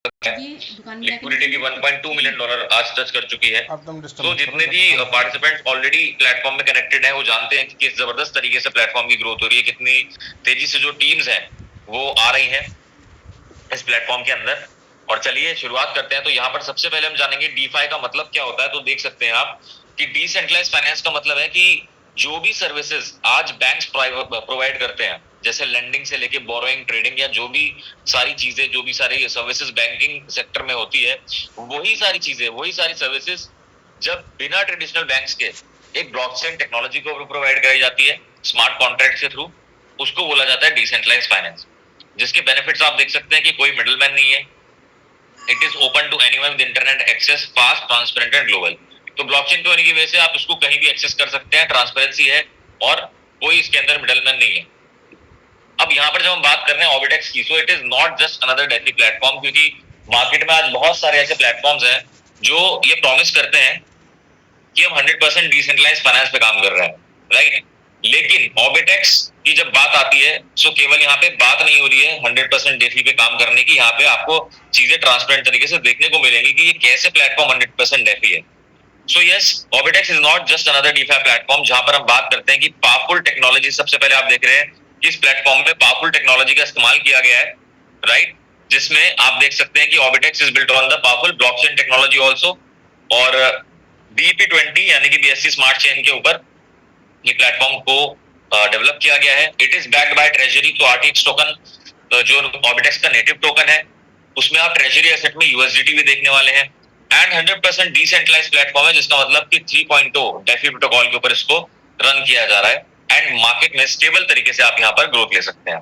Liquidity भी $1.2 million आज touch कर चुकी है। तो जितने भी पार्टिसिपेंट्स ऑलरेडी प्लेटफॉर्म में कनेक्टेड हैं वो जानते हैं कि किस जबरदस्त तरीके से प्लेटफॉर्म की ग्रोथ हो रही है, कितनी तेजी से जो टीम्स हैं वो आ रही हैं इस प्लेटफॉर्म के अंदर। और चलिए शुरुआत करते हैं। तो यहाँ पर सबसे पहले हम जानेंगे डीफाई का मतलब क्या होता है। तो देख सकते हैं आप कि डिसेंट्रलाइज्ड फाइनेंस का मतलब है कि जो भी सर्विसेज आज बैंक्स प्रोवाइड करते हैं, जैसे लेंडिंग से लेके बोरोइंग, ट्रेडिंग, या जो भी सारी चीजें, जो भी सारी सर्विसेज बैंकिंग सेक्टर में होती है, वही सारी चीजें, वही सारी सर्विसेज जब बिना ट्रेडिशनल बैंक्स के एक ब्लॉकचेन टेक्नोलॉजी को प्रोवाइड कराई जाती है स्मार्ट कॉन्ट्रैक्ट के थ्रू, उसको बोला जाता है डिसेंट्रलाइज्ड फाइनेंस, जिसके बेनिफिट्स आप देख सकते हैं कि कोई मिडलमैन नहीं है। It is open to anyone with internet access, fast, transparent and global. तो ब्लॉकचेन के होने की वजह से आप इसको कहीं भी एक्सेस कर सकते हैं, ट्रांसपेरेंसी है और कोई इसके अंदर मिडलमैन नहीं है। अब यहाँ पर जब हम बात कर रहे हैं ऑबिटेक्स की, so it is not just another DeFi platform, क्योंकि मार्केट में आज बहुत सारे ऐसे प्लेटफॉर्म्स हैं जो ये प्रॉमिस करते हैं कि हम 100% डिसेंट्रलाइज्ड फाइनेंस पे काम कर रहे हैं, राइट। लेकिन ऑबिटेक्स की जब बात आती है, सो केवल यहाँ पे बात नहीं हो रही है 100% डेफी पे काम करने की। यहाँ पे आपको चीजें ट्रांसपेरेंट तरीके से देखने को मिलेंगी कि ये कैसे प्लेटफॉर्म 100% डेफी है। So yes, Orbitex is not just another DeFi platform, जहां पर हम बात करते हैं कि पावरफुल टेक्नोलॉजी, सबसे पहले आप देख रहे हैं कि इस प्लेटफॉर्म में पावरफुल टेक्नोलॉजी का इस्तेमाल किया गया है, राइट, जिसमें आप देख सकते हैं कि Orbitex is built on the powerful blockchain technology also, और BEP20 यानी कि BSC स्मार्ट चेन के ऊपर ये प्लेटफॉर्म को डेवलप किया गया है। It is backed by treasury. तो RTX टोकन, जो ऑबिटेक्स का नेटिव टोकन है, उसमें आप ट्रेजरी एसेट में USDT भी देखने वाले हैं। एंड 100% डिसेंट्रलाइज्ड प्लेटफॉर्म है, जिसका मतलब कि 3.0 डेफी प्रोटोकॉल के ऊपर इसको रन किया जा रहा है। एंड मार्केट में स्टेबल तरीके से आप यहाँ पर ग्रोथ ले सकते हैं,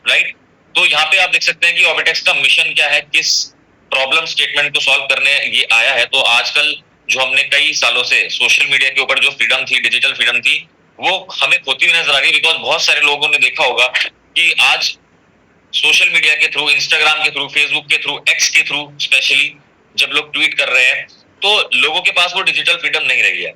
राइट। तो यहाँ पे आप देख सकते हैं कि ऑबिटेक्स का मिशन क्या है, किस प्रॉब्लम स्टेटमेंट को सॉल्व करने ये आया है। तो आजकल जो हमने कई सालों से सोशल मीडिया के ऊपर जो फ्रीडम थी, डिजिटल फ्रीडम थी, वो हमें खोती हुई नजर आ रही है। बिकॉज बहुत सारे लोगों ने देखा होगा कि आज सोशल मीडिया के थ्रू, इंस्टाग्राम के थ्रू, फेसबुक के थ्रू, एक्स के थ्रू स्पेशली जब लोग ट्वीट कर रहे हैं, तो लोगों के पास वो डिजिटल फ्रीडम नहीं रही है।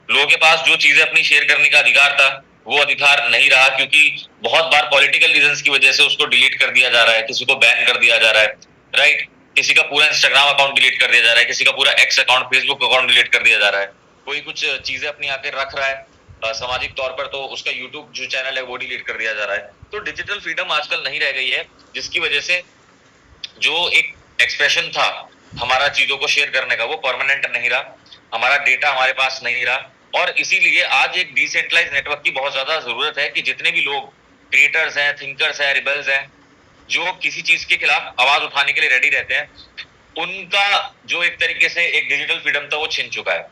लोगों के पास जो चीजें अपनी शेयर करने का अधिकार था, वो अधिकार नहीं रहा, क्योंकि बहुत बार पॉलिटिकल रीजंस की वजह से उसको डिलीट कर दिया जा रहा है, किसी को बैन कर दिया जा रहा है, राइट। किसी का पूरा इंस्टाग्राम अकाउंट डिलीट कर दिया जा रहा है, किसी का पूरा x account, Facebook account delete कर दिया जा रहा है, कोई कुछ चीजें अपनी आके रख रहा है सामाजिक तौर पर, तो उसका यूट्यूब जो चैनल है वो डिलीट कर दिया जा रहा है। तो डिजिटल फ्रीडम आजकल नहीं रह गई है, जिसकी वजह से जो एक एक्सप्रेशन था हमारा चीजों को शेयर करने का, वो परमानेंट नहीं रहा, हमारा डेटा हमारे पास नहीं रहा। और इसीलिए आज एक डिसेंट्रलाइज नेटवर्क की बहुत ज्यादा जरूरत है कि जितने भी लोग क्रिएटर्स हैं, थिंकर्स हैं, रिबल्स हैं, जो किसी चीज के खिलाफ आवाज उठाने के लिए रेडी रहते हैं, उनका जो एक तरीके से एक डिजिटल फ्रीडम था वो छिन चुका है।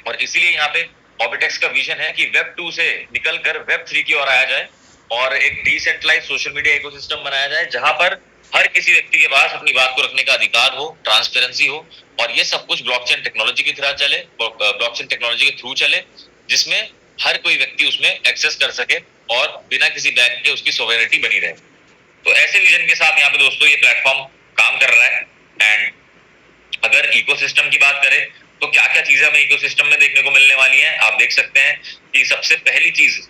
और इसीलिए यहाँ पे ऑबिटेक्स का विजन है कि वेब 2 से निकलकर वेब 3 की ओर आया जाए और एक डिसेंट्रलाइज सोशल मीडिया इकोसिस्टम बनाया जाए, जहां पर हर किसी व्यक्ति के पास अपनी बात को रखने का अधिकार हो, ट्रांसपेरेंसी हो, और ये सब कुछ ब्लॉकचेन टेक्नोलॉजी की तरह चले, ब्लॉकचेन टेक्नोलॉजी के थ्रू चले, जिसमें हर कोई व्यक्ति उसमें एक्सेस कर सके और बिना किसी बैंक के उसकी सोवरेनिटी बनी रहे। तो ऐसे विजन के साथ यहाँ पे दोस्तों ये प्लेटफॉर्म काम कर रहा है। एंड अगर इकोसिस्टम की बात करें तो क्या क्या चीजें हमें इकोसिस्टम में देखने को मिलने वाली हैं, आप देख सकते हैं कि सबसे पहली चीज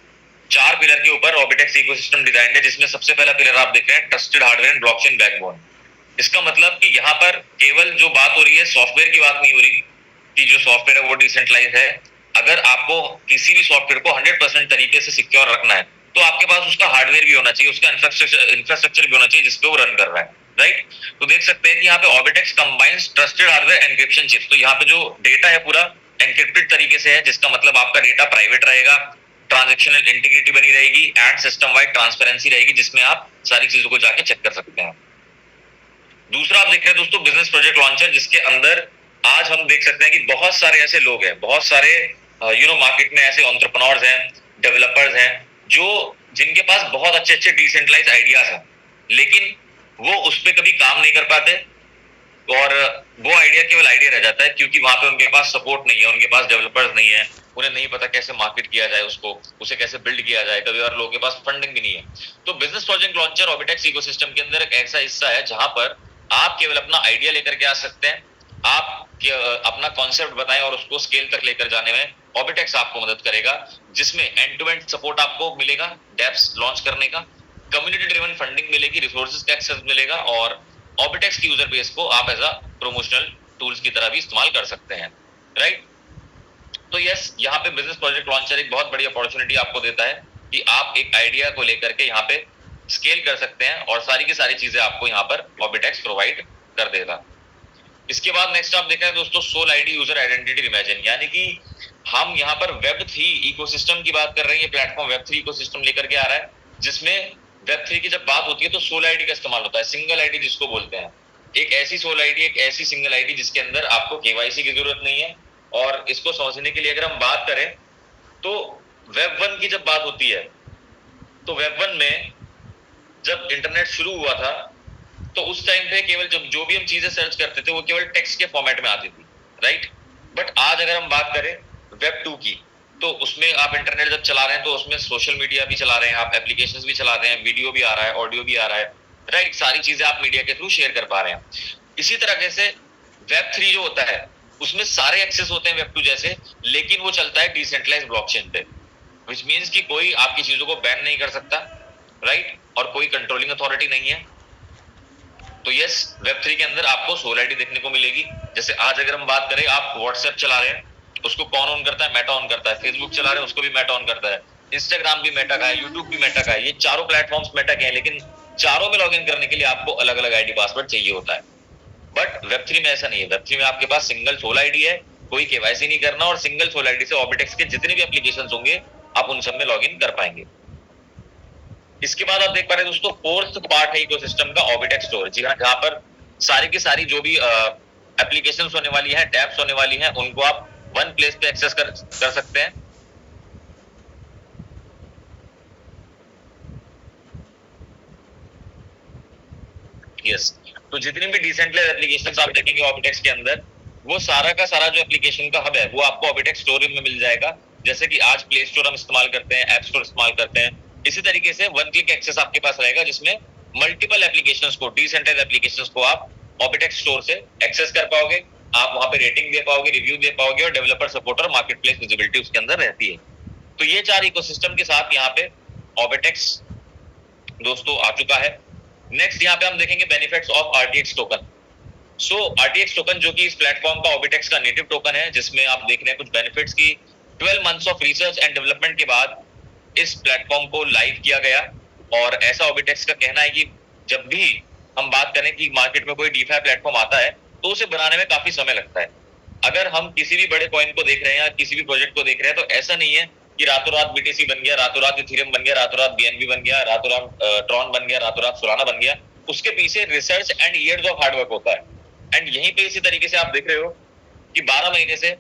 4 पिलर के ऊपर ऑबिटेक्स इकोसिस्टम डिजाइन है, जिसमें सबसे पहला पिलर आप देख रहे हैं trusted hardware and blockchain backbone. इसका मतलब कि यहाँ पर केवल जो बात हो रही है सॉफ्टवेयर की बात नहीं हो रही कि जो सॉफ्टवेयर है वो डिसेंट्रलाइज है। अगर आपको किसी भी सॉफ्टवेयर को 100% तरीके से सिक्योर रखना है, तो आपके पास उसका हार्डवेयर भी होना चाहिए, उसका इंफ्रास्ट्रक्चर भी होना चाहिए जिसपे वो रन कर रहा है, राइट। तो देख सकते हैं कि यहाँ पे Orbitex combines trusted hardware encryption chips. तो यहाँ पे जो डेटा है पूरा एन्क्रिप्टेड तरीके से है, जिसका मतलब आपका डेटा प्राइवेट रहेगा, ट्रांजैक्शनल इंटीग्रिटी बनी रहेगी एंड सिस्टम वाइड ट्रांसपेरेंसी रहेगी, जिसमें आप सारी चीजों को जाके चेक कर सकते हैं। दूसरा आप देख रहे हैं दोस्तों बिजनेस प्रोजेक्ट लॉन्चर, जिसके अंदर आज हम देख सकते हैं कि बहुत सारे ऐसे लोग हैं, बहुत सारे मार्केट में ऐसे एंटरप्रेन्योर्स हैं, डेवलपर्स हैं, जो जिनके पास बहुत अच्छे अच्छे डिसेंट्रलाइज आइडियाज हैं, लेकिन वो उस पर कभी काम नहीं कर पाते, और वो आइडिया केवल आइडिया रह जाता है, क्योंकि वहां पे उनके पास सपोर्ट नहीं है, उनके पास डेवलपर्स नहीं है, उन्हें नहीं पता कैसे मार्केट किया जाए, उसको उसे कैसे बिल्ड किया जाए, कभी और लोगों के पास फंडिंग भी नहीं है। तो बिजनेस प्रोजेक्ट लॉन्चर ऑबिटेक्स इकोसिस्टम के अंदर एक ऐसा हिस्सा है जहां पर आप केवल अपना आइडिया लेकर के आ सकते हैं, आप अपना कॉन्सेप्ट बताएं और उसको स्केल तक लेकर जाने में ऑबिटेक्स आपको मदद करेगा, जिसमें एंड टू एंड सपोर्ट आपको मिलेगा, डेप्स लॉन्च करने का, कम्युनिटी ड्रिवन फंडिंग मिलेगी, रिसोर्सेज का एक्सेस मिलेगा, और ऑर्बिटेक्स की यूजर बेस को आप एज अ प्रमोशनल टूल्स की तरह भी इस्तेमाल कर सकते हैं, राइट। तो यस, यहाँ पे बिजनेस प्रोजेक्ट लॉन्चर एक बहुत बड़ी अपॉर्चुनिटी आपको देता है कि आप एक आइडिया को लेकर के यहाँ पे स्केल कर सकते हैं और सारी की सारी चीजें आपको यहाँ पर ऑर्बिटेक्स प्रोवाइड कर देगा। इसके बाद नेक्स्ट आप देखा है दोस्तों, soul ID user identity imagine, यानी कि हम यहाँ पर Web3 इकोसिस्टम की बात कर रहे हैं। ये प्लेटफॉर्म Web3 इकोसिस्टम लेकर के आ रहा है, जिसमें Web3 की जब बात होती है तो सोल आईडी का इस्तेमाल होता है, सिंगल आईडी जिसको बोलते हैं। एक ऐसी सोल आईडी, एक ऐसी सिंगल आईडी जिसके अंदर आपको केवाईसी की जरूरत नहीं है। और इसको समझने के लिए अगर हम बात करें तो Web1 की जब बात होती है तो Web1 में जब इंटरनेट शुरू हुआ था तो उस टाइम पे केवल जब जो भी हम चीजें सर्च करते थे वो केवल टेक्स्ट के फॉर्मेट में आती थी, राइट। बट आज अगर हम बात करें Web2 की, तो उसमें आप इंटरनेट जब चला रहे हैं तो उसमें सोशल मीडिया भी चला रहे हैं, आप एप्लीकेशंस भी चला रहे हैं, वीडियो भी आ रहा है, ऑडियो भी आ रहा है, राइट। सारी चीजें आप मीडिया के थ्रू शेयर कर पा रहे हैं। इसी तरह से Web3 जो होता है उसमें सारे एक्सेस होते हैं Web2 जैसे, लेकिन वो चलता है डिसेंट्रलाइज्ड ब्लॉकचेन पे, व्हिच मींस कि कोई आपकी चीजों को बैन नहीं कर सकता, राइट, और कोई कंट्रोलिंग अथॉरिटी नहीं है। तो यस, Web3 के अंदर आपको सोल आईडी देखने को मिलेगी। जैसे आज अगर हम बात करें, आप व्हाट्सएप चला रहे हैं, उसको कौन ऑन करता है? मेटा ऑन करता है। फेसबुक चला रहे हैं, उसको भी मेटा ऑन करता है। इंस्टाग्राम भी मेटा का है, यूट्यूब भी मेटा का है। ये चारों प्लेटफॉर्म्स मेटा के हैं, लेकिन चारों में लॉगिन करने के लिए आपको अलग अलग आईडी पासवर्ड चाहिए होता है। बट Web3 में ऐसा नहीं है। Web3 में आपके पास सिंगल सोल आईडी है, कोई केवाईसी नहीं करना, और सिंगल सोल आईडी से ऑर्बिटेक्स के जितने भी एप्लीकेशन होंगे आप उन सब में लॉगिन कर पाएंगे। इसके बाद आप देख पा रहे हैं दोस्तों, फोर्थ पार्ट है इकोसिस्टम का, ऑर्बिटेक्स स्टोर। जी हाँ, जहां पर सारी की सारी जो भी एप्लीकेशंस होने वाली हैं, टैब्स होने वाली हैं, उनको आप वन प्लेस पे एक्सेस कर सकते हैं। यस, तो जितनी भी डिसेंट्रलाइज्ड एप्लीकेशंस आप देखेंगे ऑर्बिटेक्स के अंदर, वो सारा का सारा जो एप्लीकेशन का हब है वो आपको ऑर्बिटेक्स स्टोर में मिल जाएगा। जैसे कि आज प्ले स्टोर हम इस्तेमाल करते हैं, ऐप स्टोर इस्तेमाल करते हैं, इसी तरीके से वन क्लिक एक्सेस आपके पास रहेगा, जिसमें मल्टीपल एप्लीकेशंस को, डिसेंट्रलाइज्ड एप्लीकेशंस को आप ऑर्बिटेक्स स्टोर से एक्सेस कर पाओगे। आप वहां पे रेटिंग दे पाओगे, रिव्यू दे पाओगे, और डेवलपर सपोर्ट और मार्केट प्लेस विजिबिलिटी उसके अंदर रहती है। तो ये चार इकोसिस्टम के साथ यहाँ पे ऑर्बिटेक्स दोस्तों आ चुका है। नेक्स्ट यहाँ पे हम देखेंगे benefits of RTX token. So RTX token जो कि इस प्लेटफॉर्म का ऑर्बिटेक्स का नेटिव टोकन है, जिसमें आप देख रहे हैं कुछ बेनिफिट्स की 12 months of research and development के बाद इस प्लेटफॉर्म को लाइव किया गया। और ऐसा ऑर्बिटेक्स का कहना है कि जब भी हम बात करें कि मार्केट में कोई DeFi प्लेटफॉर्म आता है तो उसे बनाने में काफी समय लगता है। अगर हम किसी भी बड़े कॉइन को देख रहे हैं या किसी भी प्रोजेक्ट को देख रहे हैं तो ऐसा नहीं है कि रातों रात BTC बन गया, रातों रात इथेरियम बन गया, रातों रात BNB बन गया, रातों रात ट्रॉन बन गया, रातों रात सोलाना बन गया। उसके पीछे research and years of hard work होता है। एंड यहीं पे इसी तरीके से आप देख रहे हो कि 12 महीने से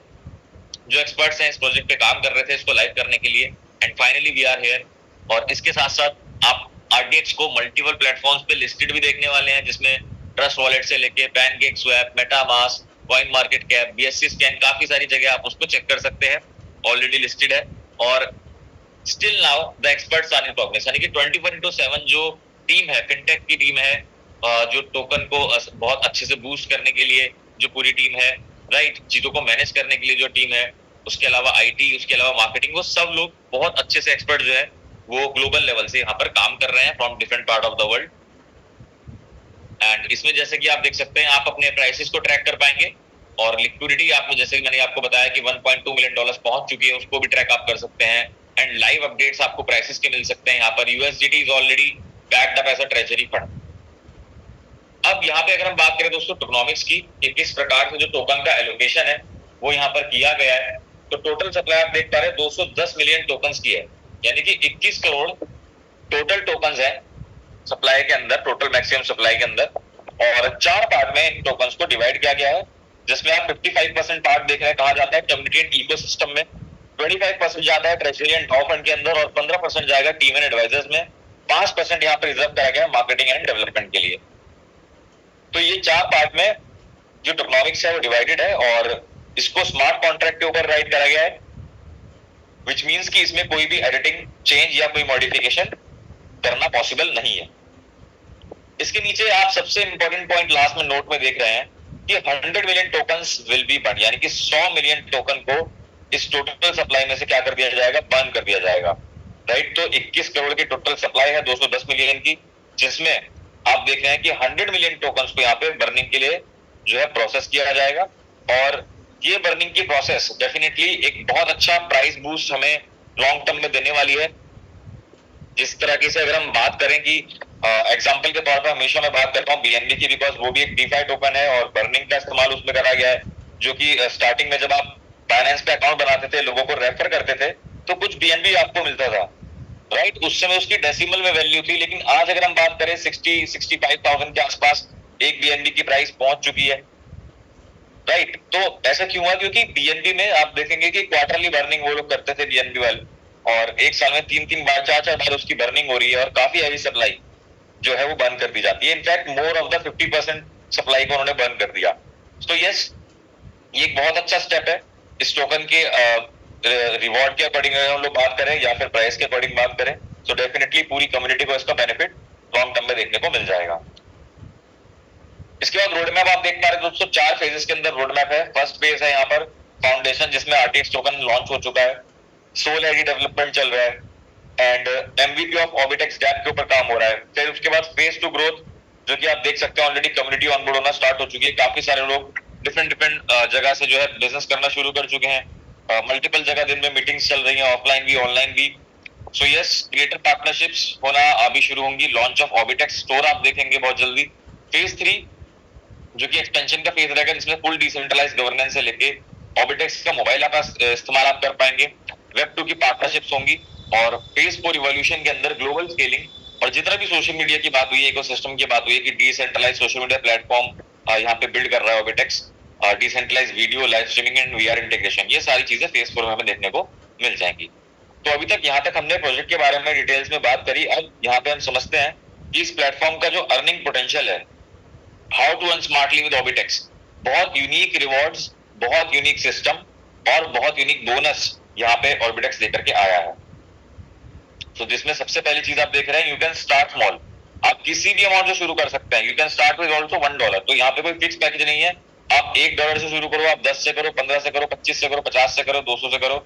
जो एक्सपर्ट्स हैं इस प्रोजेक्ट पे काम कर रहे थे इसको लाइव करने के लिए, and finally we are here. और इसके साथ साथ आप RTX को मल्टीपल प्लेटफॉर्म्स पे लिस्टेड भी देखने वाले हैं, जिसमें ट्रस्ट वॉलेट से लेके pancake swap, MetaMask, coin market cap, BSC scan, काफी सारी जगह आप उसको चेक कर सकते हैं, ऑलरेडी लिस्टेड है। और still now the experts are in progress, यानी कि 24/7 जो टीम है, फिनटेक की टीम है, जो टोकन को बहुत अच्छे से बूस्ट करने के लिए जो पूरी टीम है, राइट, चीजों को मैनेज करने के लिए जो टीम है, उसके अलावा IT, उसके अलावा मार्केटिंग, वो सब लोग बहुत अच्छे से एक्सपर्ट जो है वो ग्लोबल लेवल से यहाँ पर काम कर रहे हैं from different part of the world. And इसमें जैसे कि आप देख सकते हैं, आप अपने प्राइसेस को ट्रैक कर पाएंगे, और लिक्विडिटी आपको, जैसे कि मैंने आपको बताया कि $1.2 मिलियन पहुंच चुकी है, उसको भी ट्रैक आप कर सकते हैं। एंड लाइव अपडेट्स आपको प्राइसेस के मिल सकते हैं। यहाँ पर USDT is already backed up as a treasury fund. अब यहाँ पे अगर हम बात करें दोस्तों टोकनॉमिक्स की, कि किस प्रकार से जो टोकन का एलोकेशन है वो यहाँ पर किया गया है, तो टोटल सप्लाई आप देख पा रहे हैं 210 मिलियन टोकन्स की है, यानी कि 21 करोड़ टोटल टोकन्स है सप्लाई के अंदर, टोटल मैक्सिमम सप्लाई के अंदर। और 4 पार्ट में इन टोकन्स को डिवाइड किया गया है, जिसमें आप 55% पार्ट देख रहे हैं कहा जाता है कम्युनिटी एंड इकोसिस्टम में, 25% जाता है ट्रेजरी एंड डॉ फंड के अंदर, और 15% जाएगा टीम एंड एडवाइजर्स में, 5% यहाँ पर रिजर्व करा गया है मार्केटिंग एंड डेवलपमेंट के लिए। तो ये 4 पार्ट में जो टोकनॉमिक्स है वो डिवाइडेड है, और इसको स्मार्ट कॉन्ट्रैक्ट के ऊपर राइट करा गया है, विच मींस कि इसमें कोई भी एडिटिंग, चेंज या कोई मॉडिफिकेशन करना पॉसिबल नहीं है। इसके नीचे आप सबसे इंपॉर्टेंट पॉइंट लास्ट में नोट में देख रहे हैं कि 100 million tokens will be burn, यानी कि 100 मिलियन टोकन को इस टोटल सप्लाई में से क्या कर दिया जाएगा? बर्न कर दिया जाएगा, राइट। तो 21 करोड़ की टोटल सप्लाई है 210 मिलियन की, जिसमें आप देख रहे हैं कि 100 मिलियन टोकन्स को यहाँ पे बर्निंग के लिए जो है प्रोसेस किया जाएगा, और ये बर्निंग की प्रोसेस डेफिनेटली एक बहुत अच्छा प्राइस बूस्ट हमें लॉन्ग टर्म में देने वाली है। जिस तरीके से अगर हम बात करें कि एग्जांपल के तौर पर हमेशा मैं बात करता हूँ बीएनबी की, बिकॉज वो भी एक डीफाई टोकन है और बर्निंग का इस्तेमाल उसमें करा गया है, जो कि स्टार्टिंग में जब आप बाइनेंस पे अकाउंट बनाते थे, लोगों को रेफर करते थे, तो कुछ बीएनबी आपको मिलता था, राइट। उस समय उसकी डेसिमल में वैल्यू थी, लेकिन आज अगर हम बात करें 60-65,000 के आसपास एक बीएनबी की प्राइस पहुंच चुकी है, राइट। तो ऐसा क्यों हुआ? क्योंकि बीएनबी में आप देखेंगे कि क्वार्टरली बर्निंग वो लोग करते थे बीएनबी वाले, और एक साल में 3-3 बार 4-4 बार उसकी बर्निंग हो रही है, और काफी हैवी सप्लाई जो है वो बंद कर दी जाती है। In fact more of the 50% supply को उन्होंने बंद कर दिया। तो यस, ये एक बहुत अच्छा स्टेप है इस टोकन के रिवॉर्ड के अकॉर्डिंग अगर हम लोग बात करें या फिर प्राइस के अकॉर्डिंग बात करें, तो डेफिनेटली पूरी कम्युनिटी को इसका बेनिफिट लॉन्ग टर्म में देखने को मिल जाएगा। इसके बाद रोड मैप आप देख पा रहे हैं दोस्तों, 4 फेजेस के अंदर रोड मैप है। फर्स्ट फेज है यहाँ पर फाउंडेशन, जिसमें आरटीएक्स टोकन लॉन्च हो चुका है, सोल आईडी डेवलपमेंट चल रहा है, एंड एमवीपी ऑफ ऑर्बिटेक्स डैप के ऊपर काम हो रहा है। फिर उसके बाद फेज 2 ग्रोथ, जो कि आप देख सकते हैं ऑलरेडी कम्युनिटी ऑनबोर्ड होना स्टार्ट हो चुकी है। काफी सारे लोग डिफरेंट जगह से जो है बिजनेस करना शुरू कर चुके हैं। मल्टीपल जगह दिन में मीटिंग्स चल रही हैं, ऑफलाइन भी ऑनलाइन भी। सो यस, क्रिएटर पार्टनरशिप्स होना अभी शुरू होंगी। लॉन्च ऑफ ऑर्बिटेक्स स्टोर आप देखेंगे बहुत जल्दी। फेज 3 जो कि एक्सपेंशन का फेज रहेगा, जिसमें फुल डिसेंट्रलाइज्ड गवर्नेंस से लेके ऑर्बिटेक्स का मोबाइल ऐप इस्तेमाल आप कर पाएंगे। वेब 2 की पार्टनरशिप्स होंगी, और फेज 4 रिवॉल्यूशन के अंदर ग्लोबल स्केलिंग और जितना भी सोशल मीडिया की बात हुई है, इकोसिस्टम की बात हुई है कि डिसेंट्रलाइज सोशल मीडिया प्लेटफॉर्म यहाँ पे बिल्ड कर रहा है Orbitex, decentralize video, live streaming and VR integration, ये सारी चीजें फेज 4 में हमें देखने को मिल जाएंगी। तो अभी तक यहाँ तक हमने प्रोजेक्ट के बारे में डिटेल्स में बात करी। अब यहाँ पे हम समझते हैं कि इस प्लेटफॉर्म का जो अर्निंग पोटेंशियल है, how to earn smartly with Orbitex. बहुत यूनिक रिवॉर्ड्स, बहुत यूनिक सिस्टम और बहुत यूनिक बोनस यहाँ पे ऑर्बिटेक्स लेकर के आया है। तो जिसमें सबसे पहली चीज आप देख रहे हैं, यू कैन स्टार्ट स्मॉल। आप किसी भी अमाउंट से शुरू कर सकते हैं। You can start with also $1। तो यहाँ पे कोई फिक्स पैकेज नहीं है, आप $1 से शुरू करो, आप 10 से करो, 15 से करो, 25 से करो, 50 से करो, 200 से करो,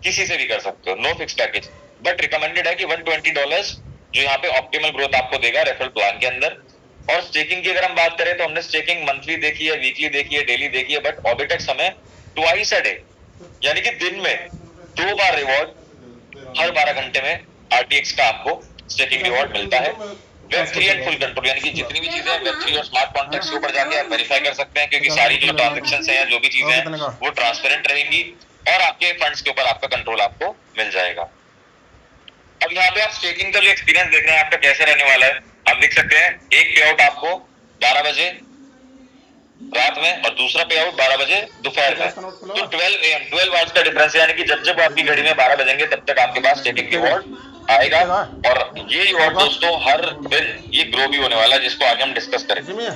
किसी से भी कर सकते हो, no fix package. But recommended है कि $120 जो यहाँ पे ऑप्टिमल ग्रोथ आपको देगा रेफरल प्लान के अंदर। और स्टेकिंग की अगर हम बात करें तो हमने स्टेकिंग मंथली देखी है, वीकली देखी है, डेली देखी है, बट ऑर्बिटेक्स हमें ट्वाइस अ डे, यानी कि दिन में 2 बार रिवॉर्ड, हर 12 घंटे में आरटीएक्स का आपको स्टेकिंग रिवॉर्ड मिलता है। वेब 3 एंड फुल कंट्रोल, यानी कि जितनी भी चीजें वेब 3 और स्मार्ट कॉन्ट्रैक्ट्स के ऊपर जाके आप वेरीफाई कर सकते हैं, क्योंकि सारी जो ट्रांजैक्शंस हैं, जो भी चीजें हैं, वो ट्रांसपेरेंट रहेंगी और आपके फंड्स के ऊपर आपका कंट्रोल आपको मिल जाएगा। अब यहाँ पे आप स्टेकिंग का जो एक्सपीरियंस देख रहे हैं आपका कैसे रहने वाला है, आप देख सकते हैं एक पे आउट आपको 12 बजे रात में और दूसरा पे आउट 12 बजे दोपहर में। तो 12 आवर्स का डिफरेंस है, यानी कि जब जब आपकी घड़ी में 12 बजेंगे तब तक आपके पास स्टेकिंग रिवॉर्ड आएगा। और ये रिवॉर्ड दोस्तों हर दिन ये ग्रो भी होने वाला है, जिसको आगे हम डिस्कस करेंगे।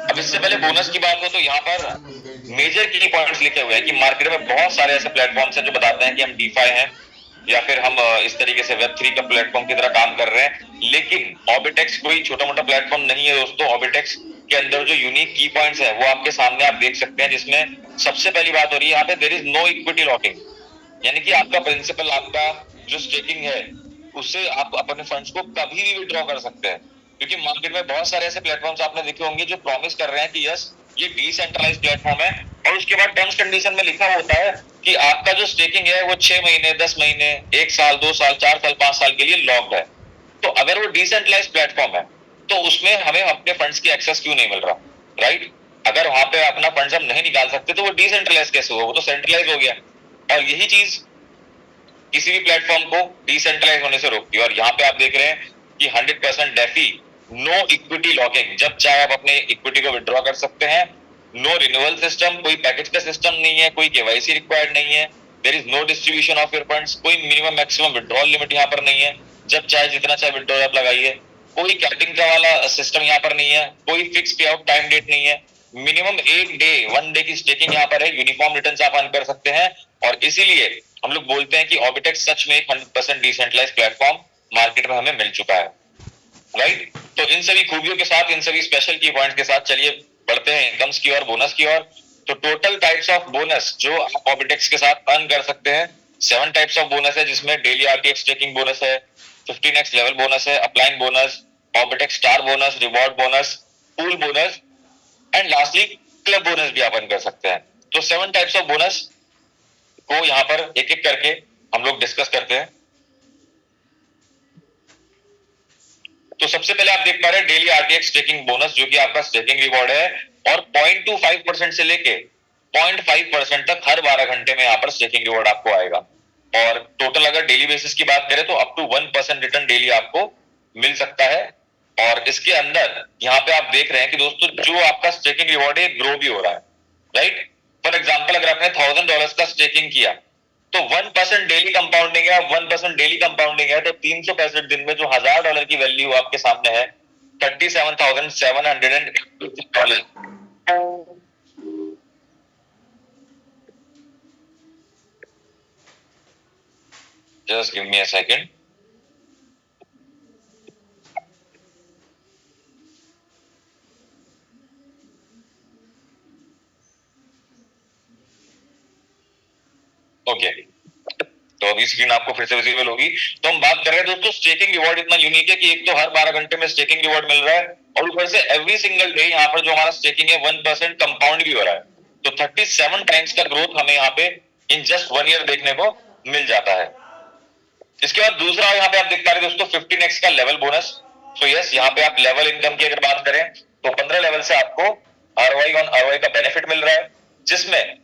अब इससे पहले बोनस की बात हो तो यहाँ पर मेजर की पॉइंट्स लिखे हुए हैं कि मार्केट में बहुत सारे ऐसे प्लेटफॉर्म्स हैं जो बताते हैं कि हम डीफाई हैं या फिर हम इस तरीके से वेब 3 का प्लेटफॉर्म की तरह काम कर रहे हैं, लेकिन ऑर्बिटेक्स कोई छोटा मोटा प्लेटफॉर्म नहीं है दोस्तों। ऑर्बिटेक्स के अंदर जो यूनिक की पॉइंट्स है वो आपके सामने आप देख सकते हैं, जिसमें सबसे पहली बात हो रही है यहाँ पे there is no equity locking, यानी कि आपका प्रिंसिपल, आपका जो स्टेकिंग है, उससे आप अपने फंड्स को कभी भी विड्रॉ कर सकते हैं। क्योंकि मार्केट में बहुत सारे ऐसे प्लेटफॉर्म्स आपने देखे होंगे जो प्रॉमिस कर रहे हैं कि यस ये डिसेंट्रलाइज प्लेटफॉर्म है, और उसके बाद टर्म्स कंडीशन में लिखा होता है कि आपका जो स्टेकिंग है वो 6 महीने, 10 महीने, 1 साल, 2 साल, 4 साल, 5 साल के लिए लॉक्ड है। तो अगर वो डिसेंट्रलाइज प्लेटफॉर्म है तो उसमें हमें अपने फंड्स की एक्सेस क्यों नहीं मिल रहा, राइट। अगर वहां पे अपना फंड्स हम नहीं निकाल सकते तो वो डिसेंट्रलाइज कैसे होगा, वो तो सेंट्रलाइज हो गया। और यही चीज किसी भी प्लेटफॉर्म को डिसेंट्रलाइज होने से रोकती है। और यहाँ पे आप देख रहे हैं कि 100% डेफी, नो इक्विटी लॉकिंग, जब चाहे आप अपने इक्विटी को विड्रॉ कर सकते हैं। नो रिन्यूअल सिस्टम, कोई पैकेज का सिस्टम नहीं है, कोई केवाईसी रिक्वायर्ड नहीं है। There is no distribution of your funds, कोई मिनिमम मैक्सिमम विड्रॉल लिमिट यहाँ पर नहीं है, जब चाहे जितना चाहे विड्रॉल आप लगाइए। कोई कैपिंग का वाला सिस्टम यहाँ पर नहीं है, कोई फिक्स पे आउट टाइम डेट नहीं है। मिनिमम 1 डे की स्टेकिंग यहाँ पर है, यूनिफॉर्म रिटर्न्स आप अर्न कर सकते हैं। और इसीलिए हम लोग बोलते हैं कि ऑर्बिटेक्स सच में 100% डिसेंट्रलाइज्ड प्लेटफॉर्म मार्केट में हमें मिल चुका है, राइट। तो इन सभी खूबियों के साथ, इन सभी स्पेशल की पॉइंट्स के साथ चलिए बढ़ते हैं इनकम्स की और बोनस की ओर। तो टोटल टाइप्स ऑफ बोनस जो आप ऑर्बिटेक्स के साथ अर्न कर सकते हैं, 7 टाइप्स ऑफ बोनस है, जिसमें डेली आरटीएक्स स्टेकिंग बोनस है, 15x लेवल बोनस है, upline bonus, Orbitex star bonus, reward bonus, pool bonus and lastly club bonus भी अपन कर सकते हैं। तो 7 टाइप्स ऑफ बोनस को यहाँ पर एक एक करके हम लोग डिस्कस करते हैं। तो सबसे पहले आप देख पा रहे हैं डेली आरटीएक्स स्टेकिंग बोनस, जो कि आपका स्टेकिंग रिवॉर्ड है और 0.25% से लेके 0.5% तक हर 12 घंटे में यहाँ पर स्टेकिंग रिवॉर्ड आपको आएगा। और टोटल अगर डेली बेसिस की बात करें तो अप टू 1% रिटर्न डेली आपको मिल सकता है। और इसके अंदर यहाँ पे आप देख रहे हैं कि दोस्तों जो आपका स्टेकिंग रिवॉर्ड है ग्रो भी हो रहा है, राइट। फॉर एग्जाम्पल अगर आपने $1000 का स्टेकिंग किया तो 1% डेली कंपाउंडिंग है, 1% डेली कंपाउंडिंग है तो 365 दिन में जो $1000 की वैल्यू आपके सामने है $37,780। Just give me a second. Okay. तो अभी स्क्रीन आपको फिर से विजिबल होगी। तो हम बात कर रहे हैं दोस्तों स्टेकिंग रिवॉर्ड इतना यूनिक है कि एक तो हर 12 घंटे में स्टेकिंग रिवॉर्ड मिल रहा है और ऊपर से एवरी सिंगल डे यहाँ पर जो हमारा स्टेकिंग है 1% कंपाउंड भी हो रहा है। तो 37 टाइम्स का ग्रोथ हमें यहाँ पे इन जस्ट 1 ईयर देखने को मिल जाता है। इसके बाद दूसरा यहाँ पे आप देख पा रहे दोस्तों 15x का लेवल बोनस। सो यस, यहाँ पे आप लेवल इनकम की अगर बात करें तो 15 लेवल से आपको ROI ऑन ROI का बेनिफिट मिल रहा है, जिसमें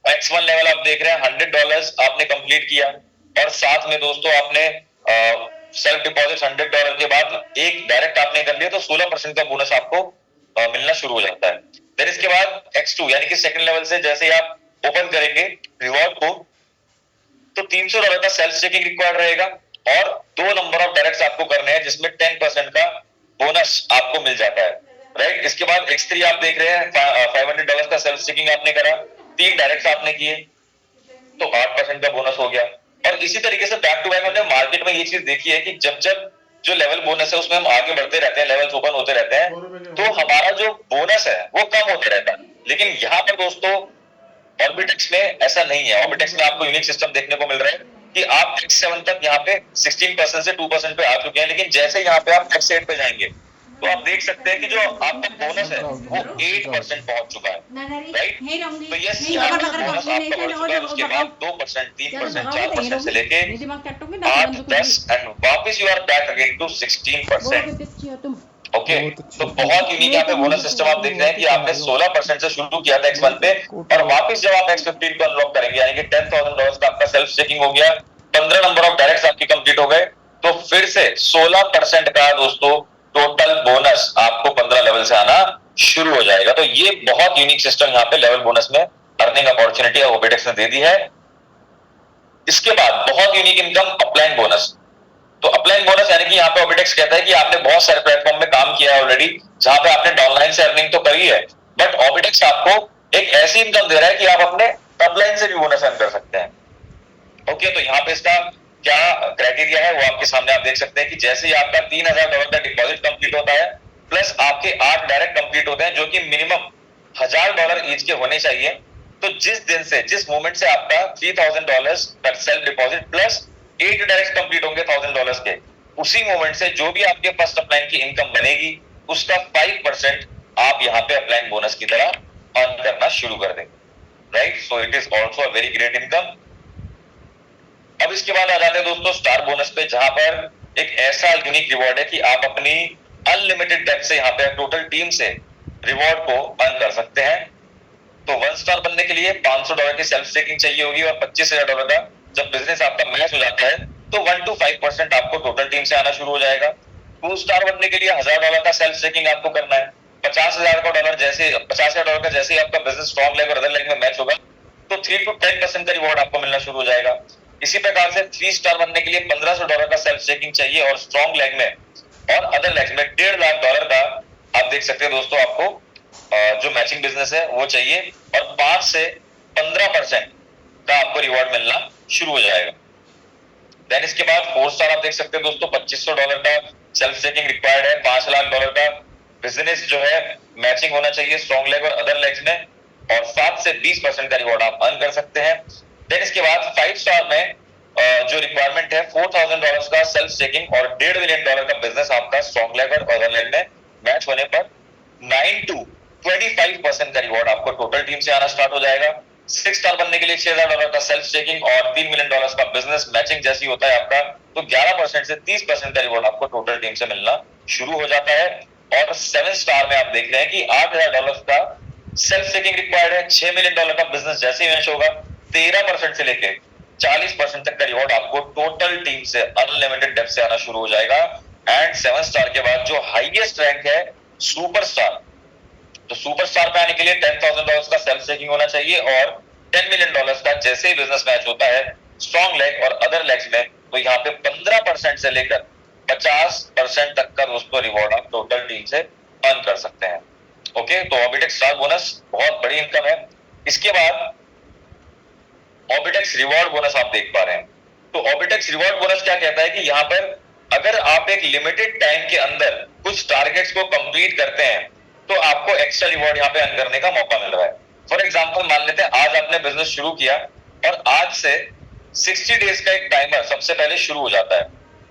X1 लेवल आप देख रहे हैं $100 आपने कंप्लीट किया और साथ में दोस्तों आपने सेल्फ डिपॉजिट $100 के बाद एक डायरेक्ट आपने कर लिया तो 16% का बोनस आपको मिलना शुरू हो जाता है। फिर इसके बाद X2 यानी कि सेकंड लेवल से जैसे आप ओपन करेंगे रिवॉर्ड को तो $300 का सेल्फ स्टेकिंग रिक्वायर्ड रहेगा और 2 नंबर ऑफ डायरेक्ट्स आपको करने हैं जिसमें 10% का बोनस आपको मिल जाता है, राइट। इसके बाद X3 आप देख रहे हैं $500 का सेल्फ स्टेकिंग आपने करा, 3 डायरेक्ट्स आपने किए तो 8% का बोनस हो गया। और इसी तरीके से बैक टू बैक हमने मार्केट में ये चीज देखी है कि जब जब जो लेवल बोनस है उसमें हम आगे बढ़ते रहते हैं, लेवल्स ओपन होते रहते हैं तो हमारा जो बोनस है वो कम होता रहता है। लेकिन यहाँ पर दोस्तों ऑर्बिटेक्स में ऐसा नहीं है। ऑर्बिटेक्स में आपको यूनिक सिस्टम देखने को मिल रहा है कि आप X7 तक यहाँ पे 16% से 2% पे आ चुके हैं, लेकिन जैसे यहाँ पे आप X8 पे जाएंगे तो आप देख सकते हैं कि जो आपका बोनस है वो 8% पहुंच चुका है, राइट। तो यस, यहाँ पे बोनस आपका बढ़ चुका है। उसके बाद 2%, 3%, 4% से लेके 8, 10 एंड वापस you are back again to 16%। Okay, तो बहुत यूनिक यहाँ पे बोनस सिस्टम आप देख रहे हैं कि आपने 16% से शुरू किया था X1 पे और वापस जब आप X15 को अनलॉक करेंगे यानी कि $10,000 का आपका सेल्फ स्टेकिंग हो गया, 15 नंबर ऑफ डायरेक्ट्स आपकी कंप्लीट हो गए तो फिर से 16% का दोस्तों टोटल बोनस आपको 15 लेवल से आना शुरू हो जाएगा। तो ये बहुत यूनिक सिस्टम यहाँ पे लेवल बोनस में अर्निंग अपॉर्चुनिटी ओबेडेक्स ने दे दी है। इसके बाद बहुत यूनिक इनकम अपलाइन बोनस। तो अपलाइन बोनस यानी कि यहाँ पे ओबेडेक्स कहता है कि आपने बहुत सारे प्लेटफॉर्म में काम किया है ऑलरेडी जहां पे आपने डाउनलाइन से अर्निंग तो करी है, बट ओबेडेक्स आपको एक ऐसी इनकम दे रहा है कि आप अपने अपलाइन से भी बोनस अर्न कर सकते हैं। ओके, तो यहाँ पे इसका क्या क्राइटेरिया है वो आपके सामने आप देख सकते हैं कि जैसे ही आपका $3,000 का डिपॉजिट कंप्लीट होता है प्लस आपके 8 डायरेक्ट कंप्लीट होते हैं जो कि मिनिमम $1,000 ईच के होने चाहिए। तो जिस दिन से जिस मोमेंट से आपका $3,000 का self deposit plus 8 direct complete होंगे $1,000 के, उसी मोमेंट से जो भी आपके फर्स्ट अपलाइन की इनकम बनेगी उसका 5% आप यहाँ पे अपलाइन बोनस की तरह अर्न करना शुरू कर देंगे, right. So it is also a very great income. अब इसके बाद आ जाते हैं दोस्तों स्टार बोनस पे, जहां पर एक ऐसा यूनिक रिवॉर्ड है कि आप अपनी अनलिमिटेड डेप्थ से यहाँ पे टोटल टीम से रिवॉर्ड को अर्न कर सकते हैं। तो 1 स्टार बनने के लिए $500 की सेल्फ स्टेकिंग चाहिए होगी और $25,000 का जब बिजनेस आपका मैच हो जाता है तो 1 to 5% आपको टोटल टीम से आना शुरू हो जाएगा। 2 स्टार बनने के लिए $1,000 का सेल्फ स्टेकिंग आपको करना है। $50,000 का जैसे आपका बिजनेस स्ट्रॉन्ग लेग और अदर लेग में मैच होगा तो 3 to 10% का रिवॉर्ड आपको मिलना शुरू हो जाएगा। इसी प्रकार से 3 स्टार बनने के लिए $1,500 का सेल्फ स्टेकिंग चाहिए और स्ट्रॉन्ग लेग में और अदर लेग में $1.5 लाख का आप देख सकते हैं दोस्तों आपको जो मैचिंग बिजनेस है वो चाहिए और 5 से 15% का आपको रिवॉर्ड मिलना शुरू हो जाएगा। देन इसके बाद 4 स्टार आप देख सकते हैं दोस्तों $2,500 का सेल्फ स्टेकिंग रिक्वायर्ड है। $5 लाख का बिजनेस जो है मैचिंग होना चाहिए स्ट्रॉन्ग लेग और अदर लेग्स में और 7 से 20% का रिवॉर्ड आप अर्न कर सकते हैं। देन इसके बाद 5 स्टार में जो रिक्वायरमेंट है $4,000 का सेल्फ स्टेकिंग और $1.5 मिलियन का बिजनेस आपका स्ट्रॉन्ग लेग और अदर लेग में मैच होने पर 9 to 25% का रिवॉर्ड आपको टोटल टीम से आना स्टार्ट हो जाएगा। 6 स्टार बनने के लिए $6,000 का सेल्फ स्टेकिंग और $3 मिलियन का बिजनेस मैचिंग जैसी होता है आपका, तो 11% से 30% का रिवॉर्ड आपको टोटल टीम से मिलना शुरू हो जाता है। और 7 स्टार में आप देख रहे हैं कि $8,000 का सेल्फ स्टेकिंग रिक्वायर्ड है। $6 मिलियन का बिजनेस जैसे ही मैच होगा 13% से लेके 40% तक का रिवॉर्ड आपको टोटल टीम से अनलिमिटेड डेप्थ से आना शुरू हो जाएगा। एंड 7 स्टार के बाद जो हाईएस्ट रैंक है सुपर स्टार, तो सुपर स्टार पे आने के लिए $10,000 का सेल्फ स्टेकिंग होना चाहिए और $10 मिलियन का जैसे ही बिजनेस मैच होता है स्ट्रॉन्ग लेग और अदर लेग्स में, तो यहाँ पे 15% से लेकर 50% तक का दोस्तों रिवॉर्ड आप टोटल टीम से अर्न कर सकते हैं। ओके, तो ऑर्बिटेक्स स्टार बोनस बहुत बड़ी इनकम है। इसके बाद ऑर्बिटेक्स रिवॉर्ड बोनस आप देख पा रहे हैं। तो ऑर्बिटेक्स रिवॉर्ड बोनस क्या कहता है कि यहाँ पर अगर आप एक लिमिटेड टाइम के अंदर कुछ टारगेट्स को कंप्लीट करते हैं तो आपको एक्स्ट्रा रिवॉर्ड यहाँ पे अर्न करने का मौका मिल रहा है। फॉर एग्जांपल मान लेते हैं आज आपने बिजनेस शुरू किया और आज से 60 डेज का एक टाइमर सबसे पहले शुरू हो जाता है,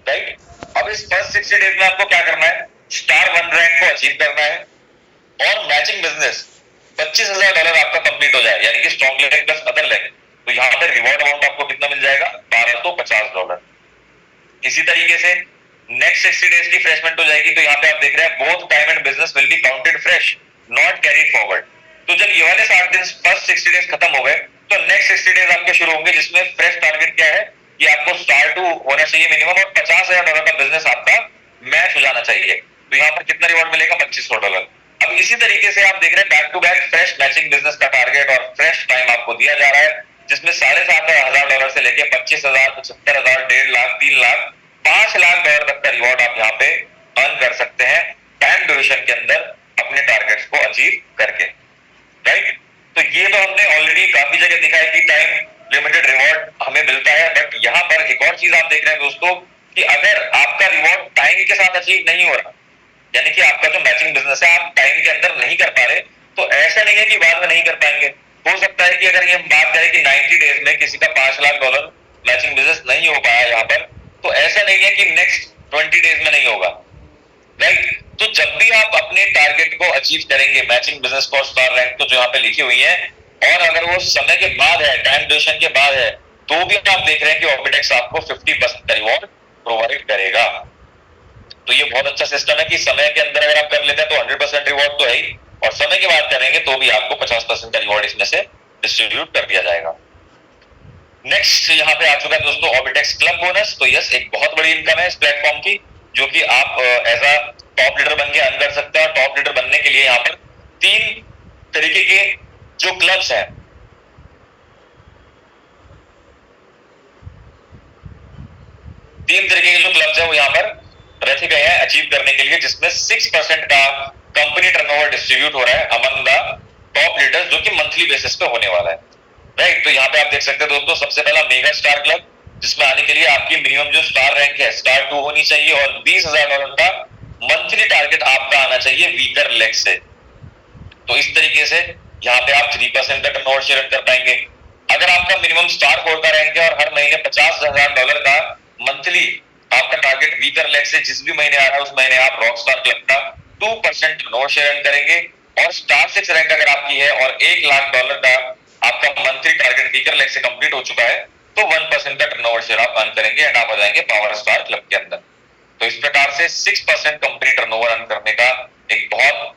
राइट। अब इस फर्स्ट 60 डेज में आपको क्या करना है, स्टार 1 रैंक को अचीव करना है और मैचिंग बिजनेस $25,000 आपका कंप्लीट हो जाए, यानी कि strong leg plus other leg. तो यहाँ पर रिवॉर्ड अमाउंट आपको कितना मिल जाएगा, $1250। इसी तरीके से नेक्स्ट 60 डेज की फ्रेशमेंट हो जाएगी, तो यहाँ पे आप देख रहे हैं both time and business will be counted fresh not carried forward. तो जब ये वाले 60 दिन फर्स्ट 60 डेज खत्म हो गए तो नेक्स्ट 60 डेज आपके शुरू होंगे, जिसमें फ्रेश टारगेट क्या है कि आपको स्टार 2 होना चाहिए मिनिमम और $50,000 का बिजनेस आपका मैच हो जाना चाहिए। तो यहाँ पर कितना रिवॉर्ड मिलेगा, $2500। अब इसी तरीके से आप देख रहे हैं back to back fresh matching business का टारगेट और फ्रेश टाइम आपको दिया जा रहा है, जिसमें $7,500 से लेके $25,000, $75,000, 1.5 लाख, 3 लाख, $5 लाख तक का रिवॉर्ड आप यहाँ पे अर्न कर सकते हैं टाइम ड्यूरेशन के अंदर अपने टारगेट्स को अचीव करके, राइट। तो ये तो हमने ऑलरेडी काफी जगह दिखा है कि टाइम लिमिटेड रिवॉर्ड हमें मिलता है, बट यहाँ पर एक और चीज आप देख रहे हैं दोस्तों कि अगर आपका रिवॉर्ड टाइम के साथ अचीव नहीं हो रहा, यानी कि आपका जो मैचिंग बिजनेस है आप टाइम के अंदर नहीं कर पा रहे, तो ऐसा नहीं है कि बाद में नहीं कर पाएंगे। हो सकता है कि अगर ये हम बात करें कि 90 डेज में किसी का $5 लाख मैचिंग बिजनेस नहीं हो पाया यहाँ पर, तो ऐसा नहीं है कि नेक्स्ट 20 डेज में नहीं होगा, राइट। तो जब भी आप अपने टारगेट को अचीव करेंगे मैचिंग बिजनेस को स्टार रैंक तो जो यहाँ पे लिखी हुई है, और अगर वो समय के बाद है, टाइम ड्यूरेशन के बाद है, तो भी आप देख रहे हैं कि ऑर्बिटेक्स आपको 50% का रिवॉर्ड प्रोवाइड करेगा। तो ये बहुत अच्छा सिस्टम है कि समय के अंदर अगर आप कर लेते हैं तो 100% रिवॉर्ड तो है ही, और समय की बात करेंगे तो भी आपको 50% का रिवॉर्ड इसमें से डिस्ट्रीब्यूट कर दिया जाएगा। नेक्स्ट यहाँ पे आ चुका है दोस्तों ऑर्बिटेक्स क्लब बोनस। तो यस, एक बहुत बड़ी इनकम है इस प्लेटफॉर्म की, जो कि आप एज अ टॉप लीडर बन के अर्न कर सकते हैं। और टॉप लीडर बनने के लिए यहाँ पर 3 तरीके के जो क्लब्स हैं, वो यहाँ पर रखे गए हैं अचीव करने के लिए, जिसमें 6% का कंपनी टर्नओवर डिस्ट्रीब्यूट हो रहा है अमंग द टॉप लीडर्स, जो कि मंथली बेसिस पे होने वाला है, राइट। तो यहाँ पे आप देख सकते हैं दोस्तों, सबसे पहला मेगा स्टार क्लब, जिसमें आने के लिए आपकी मिनिमम जो स्टार रैंक है स्टार 2 होनी चाहिए और $20,000 का मंथली टारगेट आपका आना चाहिए वीकर लेग से। तो इस तरीके से यहाँ पे आप 3% का टर्नओवर शेयर कर पाएंगे। अगर आपका मिनिमम स्टार 4 का रैंक है और हर महीने $50,000 का मंथली आपका टारगेट वीकर लेग से जिस भी महीने आ रहा है उस महीने आप रॉक स्टार क्लब का 2% टर्नओवर शेयर करेंगे। और स्टार 6 रैंक अगर आपकी है और $1 लाख का आपका मंथली टारगेट वीकर लेग से कंप्लीट हो चुका है तो 1% का टर्नओवर शेयर आप अर्न करेंगे एंड आप आ जाएंगे पावर स्टार क्लब के अंदर। तो इस प्रकार से 6% कंपनी टर्नओवर अर्न करने का एक बहुत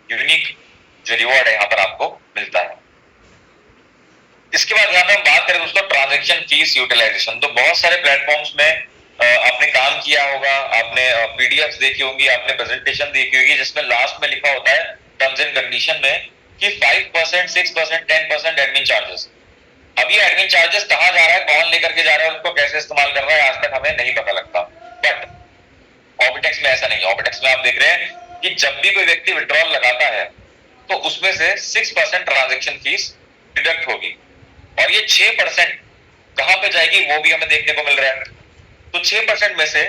यूनिक जो रिवॉर्ड है यहाँ पर आपको मिलता है। इसके बाद यहाँ पे हम बात करें दोस्तों ट्रांजैक्शन फीस यूटिलाइजेशन। तो बहुत सारे प्लेटफॉर्म्स में आपने काम किया होगा, आपने पीडीएफ देखी होंगी, आपने प्रेजेंटेशन देखी होगी, जिसमें लास्ट में लिखा होता है टर्म्स एंड कंडीशन में कि 5%, 6%, 10% एडमिन चार्जेस। अब ये एडमिन चार्जेस कहाँ जा रहा है, कौन लेकर के जा रहा है, उसको कैसे इस्तेमाल कर रहा है, आज तक हमें नहीं पता लगता। बट ऑर्बिटेक्स में ऐसा नहीं है। ऑर्बिटेक्स में आप देख रहे हैं कि जब भी कोई व्यक्ति विड्रॉल लगाता है तो उसमें से 6% ट्रांजैक्शन फीस डिडक्ट होगी, और ये 6% कहां पे जाएगी वो भी हमें देखने को मिल रहा है। तो 6% में से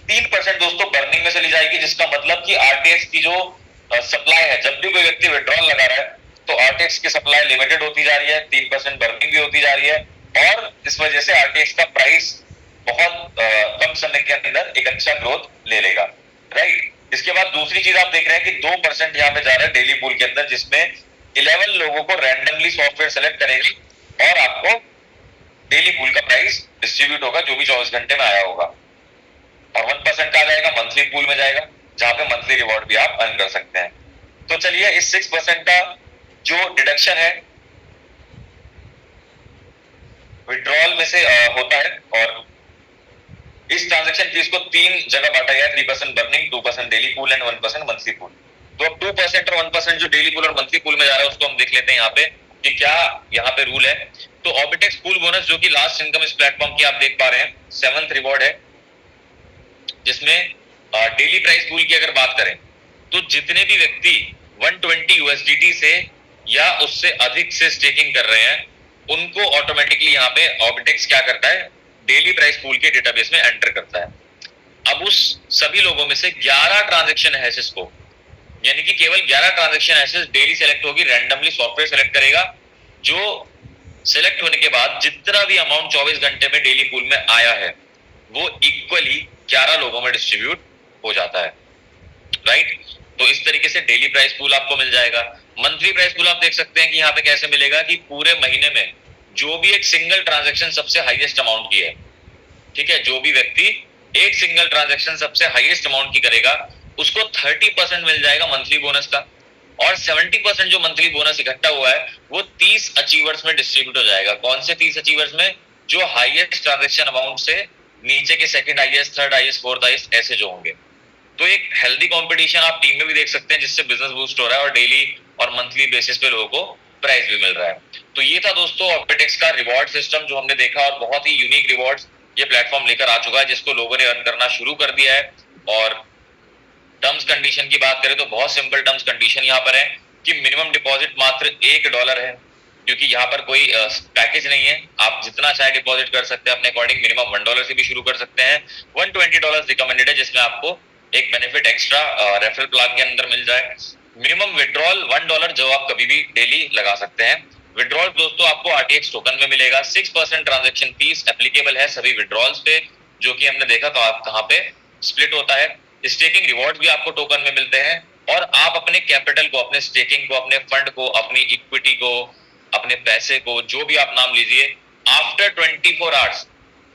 3% दोस्तों बर्निंग में चली जाएगी, जिसका मतलब कि आरटीएक्स की जो सप्लाई है, जब भी कोई व्यक्ति विड्रॉल लगा रहा है तो आरटीएक्स की सप्लाई लिमिटेड होती जा रही है, 3% बर्निंग भी होती जा रही है, और इस वजह से आरटीएक्स का प्राइस बहुत कम समय के अंदर एक अच्छा ग्रोथ ले लेगा, राइट। इसके बाद दूसरी चीज आप देख रहे हैं कि 2% यहाँ पे जा रहा है डेली पूल के अंदर, जिसमें 11 लोगों को रैंडमली सॉफ्टवेयर सेलेक्ट करेगा और आपको डेली पूल का प्राइस डिस्ट्रीब्यूट होगा जो भी 24 घंटे में आया होगा। और 1% का आ जाएगा मंथली पूल में जाएगा, जहां पे मंथली रिवॉर्ड भी आप अर्न कर सकते हैं। तो चलिए इस 6% का जो डिडक्शन है विड्रॉल में से होता है, और इस ट्रांजैक्शन फीस को 3 जगह बांटा गया है, 3% burning, 2% daily pool and 1% monthly pool. तो अब 2% और 1% जो डेली पूल और मंथली पूल में जा रहा है उसको हम देख लेते हैं यहाँ पे कि क्या यहाँ पे रूल है। तो ऑर्बिटेक्स पूल बोनस जो कि लास्ट इनकम इस प्लेटफॉर्म की आप देख पा रहे हैं, 7th रिवॉर्ड है, जिसमें डेली प्राइस पूल की अगर बात करें तो जितने भी व्यक्ति 120 यूएसडीटी से या उससे अधिक से स्टेकिंग कर रहे हैं उनको ऑटोमेटिकली यहाँ पे ऑर्बिटेक्स क्या करता है, डेली प्राइस पूल के डेटाबेस में एंटर करता है। अब उस सभी लोगों में से 11 ट्रांजैक्शन हैशेस को, यानी कि केवल 11 ट्रांजैक्शन हैशेस डेली सेलेक्ट होगी, रैंडमली सॉफ्टवेयर सेलेक्ट करेगा, जो सेलेक्ट होने के बाद जितना भी अमाउंट 24 घंटे में डेली पूल में आया है वो इक्वली 11 लोगों में डिस्ट्रीब्यूट हो जाता है, राइट। तो इस तरीके से डेली प्राइस पूल आपको मिल जाएगा। मंथली प्राइस पूल आप देख सकते हैं कि यहाँ पे कैसे मिलेगा कि पूरे महीने में जो भी एक सिंगल ट्रांजैक्शन सबसे हाईएस्ट अमाउंट की है, ठीक है, जो भी व्यक्ति एक सिंगल ट्रांजैक्शन सबसे हाईएस्ट अमाउंट की करेगा उसको 30% मिल जाएगा मंथली बोनस का, और 70% जो मंथली बोनस इकट्ठा हुआ है वो 30 अचीवर्स में डिस्ट्रीब्यूट हो जाएगा। कौन से 30 अचीवर्स में? जो हाईएस्ट ट्रांजैक्शन अमाउंट से नीचे के second highest, third highest, fourth highest ऐसे जो होंगे। तो एक हेल्दी कंपटीशन आप टीम में भी देख सकते हैं जिससे बिजनेस बूस्ट हो रहा है और डेली और मंथली बेसिस पे लोगों को प्राइस भी मिल रहा है। तो ये था दोस्तों ऑर्बिटेक्स का रिवॉर्ड सिस्टम जो हमने देखा, और बहुत ही यूनिक रिवॉर्ड्स ये प्लेटफॉर्म लेकर आ चुका है जिसको लोगों ने अर्न करना शुरू कर दिया है। और टर्म्स कंडीशन की बात करें तो बहुत सिंपल टर्म्स कंडीशन यहाँ पर है कि मिनिमम डिपॉजिट मात्र $1 है, क्योंकि यहाँ पर कोई पैकेज नहीं है, आप जितना चाहे डिपॉजिट कर सकते हैं अपने अकॉर्डिंग। मिनिमम $1 से भी शुरू कर सकते हैं, $120 रिकमेंडेड है, जिसमें आपको एक बेनिफिट एक्स्ट्रा रेफरल प्लान के अंदर मिल जाए। मिनिमम विड्रॉल $1 जो आप कभी भी डेली लगा सकते हैं। विड्रॉल दोस्तों आपको आरटीएक्स टोकन में मिलेगा। 6% ट्रांजैक्शन फीस एप्लीकेबल है सभी विड्रॉल्स पे, जो कि हमने देखा कहाँ पे स्प्लिट होता है। स्टेकिंग रिवॉर्ड भी आपको टोकन में मिलते हैं, और आप अपने कैपिटल को, अपने स्टेकिंग को, अपने फंड को, अपनी इक्विटी को, अपने पैसे को, जो भी आप नाम लीजिए, आफ्टर 24 आवर्स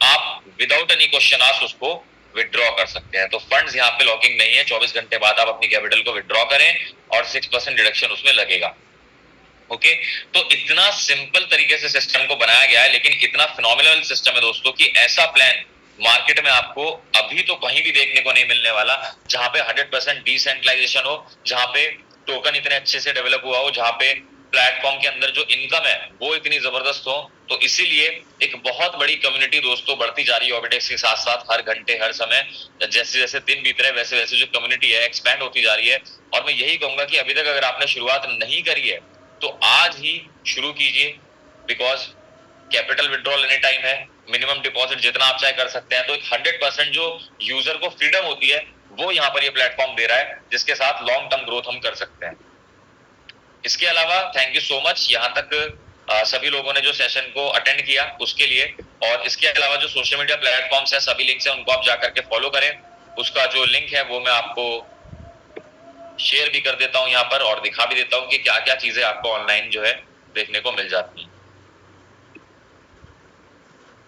आप विदाउट एनी क्वेश्चन आस्क्ड उसको विड्रॉ कर सकते हैं। तो फंड्स यहाँ पे लॉकिंग नहीं है, 24 घंटे बाद आप अपनी कैपिटल को विड्रॉ करें और 6% डिडक्शन उसमें लगेगा। ओके, तो इतना सिंपल तरीके से सिस्टम को बनाया गया है, लेकिन इतना फिनोमिनल सिस्टम है दोस्तों कि ऐसा प्लान मार्केट में आपको अभी तो कहीं भी देखने को नहीं मिलने वाला, जहां पे 100% डिसेंट्रलाइजेशन हो, जहां पे टोकन इतने अच्छे से डेवलप हुआ हो, जहां पे प्लेटफॉर्म के अंदर जो इनकम है वो इतनी जबरदस्त हो। तो इसीलिए एक बहुत बड़ी कम्युनिटी दोस्तों बढ़ती जा रही है ऑर्बिटेक्स के साथ साथ, हर घंटे हर समय जैसे जैसे दिन बीत रहे वैसे वैसे जो कम्युनिटी है एक्सपैंड होती जा रही है। और मैं यही कहूंगा कि अभी तक अगर आपने शुरुआत नहीं करी है तो आज ही शुरू कीजिए, because capital withdrawal any time है, मिनिमम डिपॉजिट जितना आप चाहे कर सकते हैं। तो 100% जो यूजर को फ्रीडम होती है वो यहाँ पर ये प्लेटफॉर्म दे रहा है, जिसके साथ लॉन्ग टर्म ग्रोथ हम कर सकते हैं। इसके अलावा थैंक यू सो मच यहाँ तक सभी लोगों ने जो सेशन को अटेंड किया उसके लिए। और इसके अलावा जो सोशल मीडिया प्लेटफॉर्म्स है सभी लिंक्स है उनको आप जाकर के फॉलो करें। उसका जो लिंक है वो मैं आपको शेयर भी कर देता हूँ यहाँ पर, और दिखा भी देता हूँ कि क्या क्या चीजें आपको ऑनलाइन जो है देखने को मिल जाती हैं।